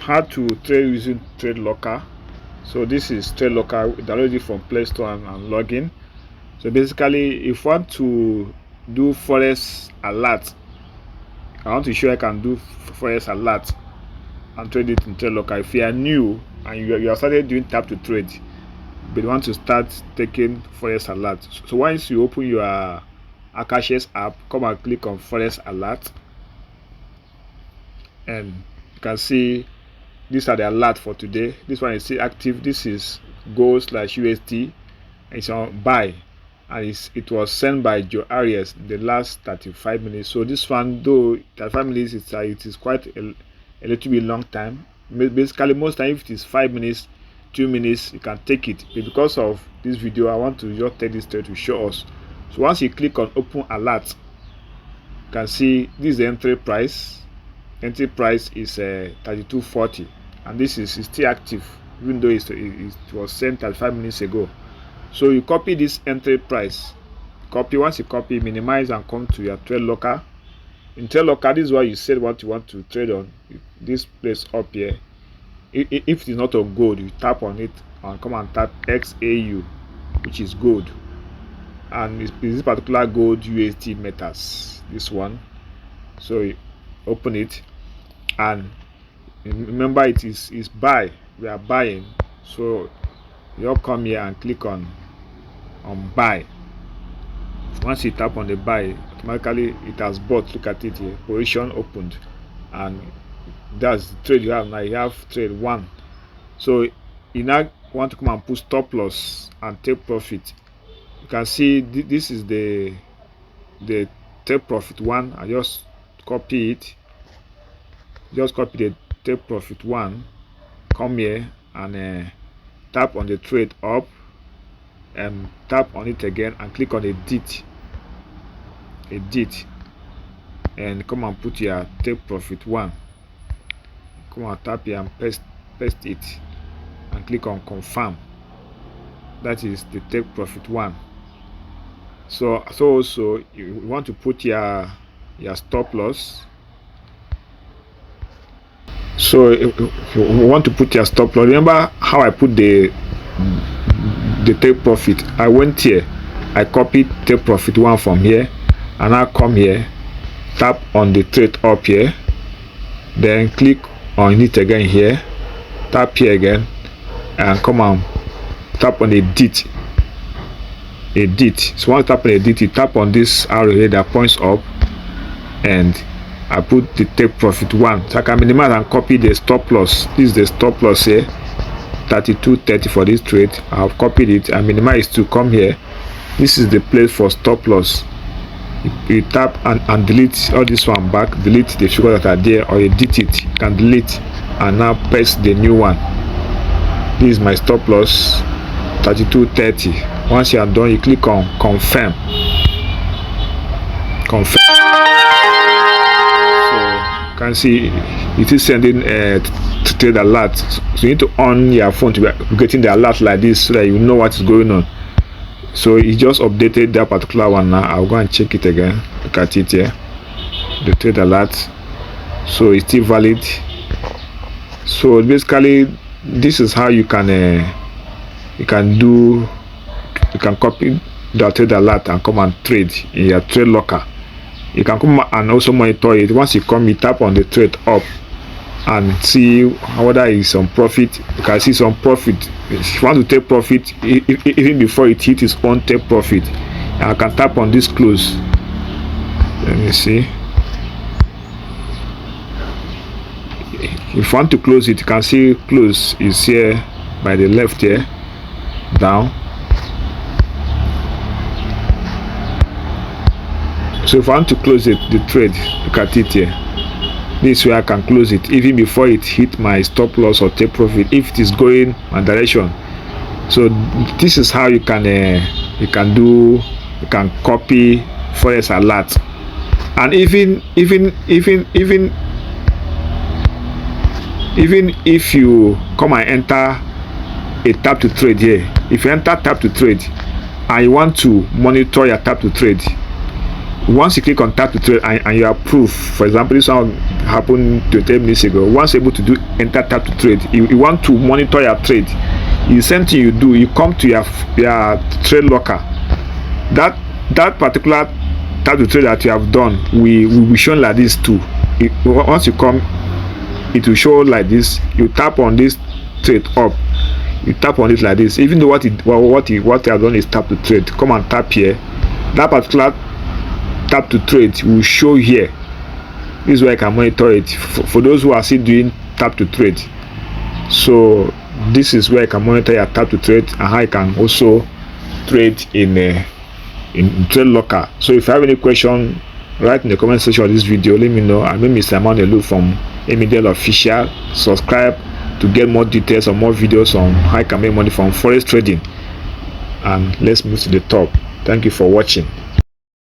how to trade using Tradelocker. So this is Tradelocker, download it from Play Store and log in. So basically, if you want to do Forex Alert, I want to show I can do Forex Alert and trade it in Tradelocker. If you are new and you are started doing tap to trade, but you want to start taking Forex Alert, so once you open your Akashx app, come and click on Forex Alert, and you can see these are the alert for today. This one is still active. This is gold/USD. It's on buy, and it was sent by Joe Arias the last 35 minutes. So this one, though 35 minutes, it is quite a little bit long time. Basically, most time if it is 5 minutes, 2 minutes, you can take it. But because of this video, I want to just take this straight to show us. So once you click on open alert, you can see this is the entry price. Entry price is 32.40, and this is still active even though it was sent 35 minutes ago. So you copy this entry price, once you copy, minimize and come to your Tradelocker. In Tradelocker, this is what you said what you want to trade on. This place up here, if it is not on gold, you tap on it and come and tap XAU, which is gold, and it's this particular gold USD metals, this one. So you open it, and remember it is buy. We are buying, so you come here and click on buy. Once you tap on the buy, automatically it has bought. Look at it here, position opened, and that's the trade you have now. You have trade 1. So you now want to come and put stop loss and take profit. You can see this is the take profit 1. I just copy it. Just copy the take profit 1, come here and tap on the trade up, and tap on it again and click on edit, and come and put your take profit 1. Come and tap here and paste it and click on confirm. That is the take profit 1. So also you want to put your stop loss. So if you want to put your stop loss, remember how I put the take profit. I went here, I copied take profit 1 from here, and I come here, tap on the trade up here, then click on it again here, tap here again, and come and tap on edit. So once you tap on edit, you tap on this arrow here that points up, and I put the take profit 1. So I can minimize and copy the stop loss. This is the stop loss here, 32.30 for this trade. I have copied it and minimized to come here. This is the place for stop loss. You tap and delete all this one back, delete the figures that are there, or edit it. You can delete and now paste the new one. This is my stop loss, 32.30. Once you are done, you click on confirm. You can see it is sending trade alert. So you need to on your phone to be getting the alert like this, so that you know what is going on. So it just updated that particular one. Now I'll go and check it again. Look at it here, the trade alert. So it's still valid. So basically, this is how you can copy the trade alert and come and trade in your Tradelocker. You can come and also monitor it. Once you come, you tap on the trade up and see whether it's some profit. You can see some profit. If you want to take profit, even before it hits its own take profit, and I can tap on this close. Let me see. If you want to close it, you can see close is here by the left here, down. So if I want to close the trade, look at it here. This way I can close it even before it hit my stop loss or take profit, if it is going my direction. So this is how you can copy Forex Alert. And even if you come and enter a tap to trade here, if you enter tap to trade and you want to monitor your tap to trade, once you click on tap to trade and you approve, for example, this one happened 20 minutes ago. Once you're able to do enter tap to trade, you want to monitor your trade. The same thing you do, you come to your Tradelocker. That particular tap to trade that you have done will be shown like this too. Once you come, it will show like this. You tap on this trade up, you tap on it like this. Even though what you have done is tap to trade, come and tap here. That particular tap to trade will show here. This is where I can monitor it for those who are still doing tap to trade. So this is where I can monitor your tap to trade and how I can also trade in Tradelocker. So if you have any question, write in the comment section of this video. Let me know. I'm Mr. Emmanuel from Emidel Official. Subscribe to get more details or more videos on how I can make money from forex trading. And let's move to the top. Thank you for watching.